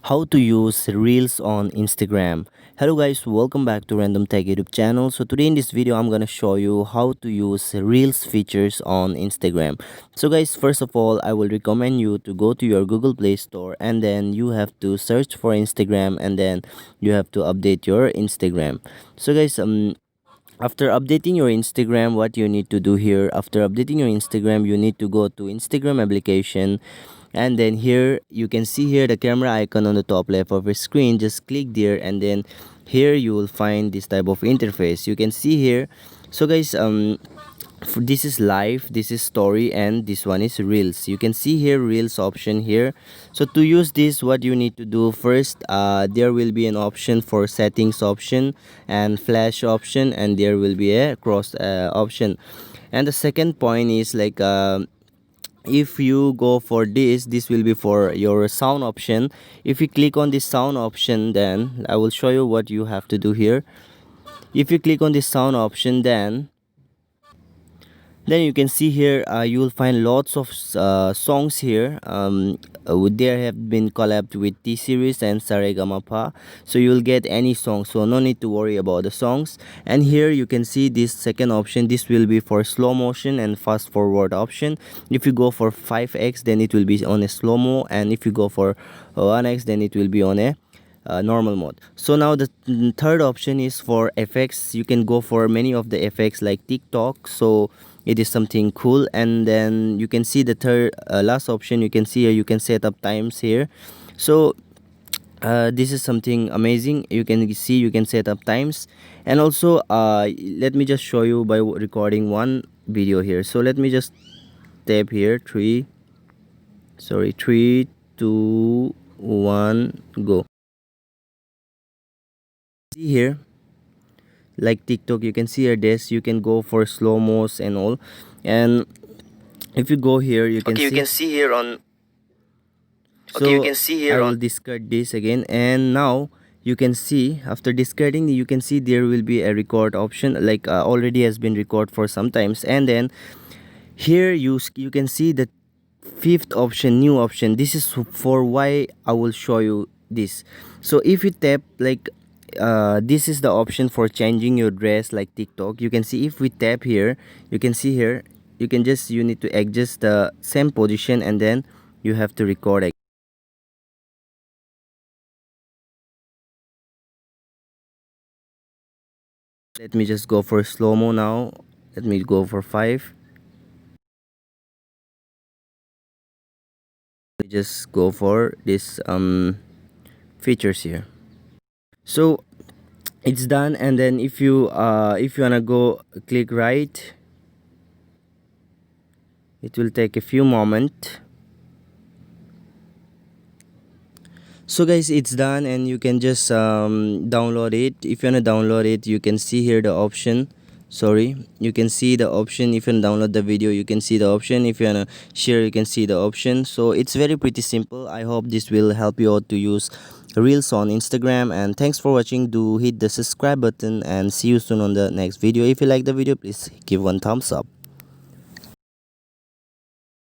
How to use reels on Instagram. Hello guys, welcome back to Random Tech YouTube channel. So today in this video I'm gonna show you how to use reels features on Instagram. So guys, first of all, I will recommend you to go to your Google Play Store, and then you have to search for Instagram, and then you have to update your Instagram. So guys, after updating your Instagram, what you need to do here, after updating your Instagram, you need to go to Instagram application, and then here you can see here the camera icon on the top left of your screen. Just click there, and then here you will find this type of interface. You can see here. So guys, this is live, this is story, and this one is reels. You can see here reels option here. So to use this, what you need to do first, there will be an option for settings option and flash option, and there will be a cross option. And the second point is like, if you go for this will be for your sound option. If you click on this sound option, then I will show you what you have to do here. If you click on this sound option, then you can see here, you will find lots of songs here. There have been collabed with T-Series and Saregamapa, so you will get any song, so no need to worry about the songs. And here you can see this second option. This will be for slow motion and fast forward option. If you go for 5x, then it will be on a slow mo, and if you go for 1x, then it will be on a normal mode. So now the third option is for effects. You can go for many of the effects like TikTok, so it is something cool. And then you can see the third last option. You can see here you can set up times here. So this is something amazing. You can see you can set up times. And also let me just show you by recording one video here. So let me just tap here. 3 2 1 go. See here, like TikTok, you can see here this, you can go for slow mos and all. And if you go here, you can see here on. So you can see here I will discard this again, and now you can see after discarding, you can see there will be a record option, like already has been record for sometimes. And then here you can see the fifth option, new option. This is for why I will show you this. So if you tap like, this is the option for changing your dress like TikTok. You can see if we tap here, you can see here, you need to adjust the same position, and then you have to record again. Let me just go for slow-mo now. Let me go for 5. Just go for this features here. So it's done. And then if you wanna go click right, it will take a few moments. So guys, it's done, and you can just download it. If you wanna download it, you can see here the option. Sorry, you can see the option. If you wanna download the video, you can see the option. If you wanna share, you can see the option. So it's very pretty simple. I hope this will help you out to use reels on Instagram. And thanks for watching. Do hit the subscribe button, and see you soon on the next video. If you like the video, please give one thumbs up.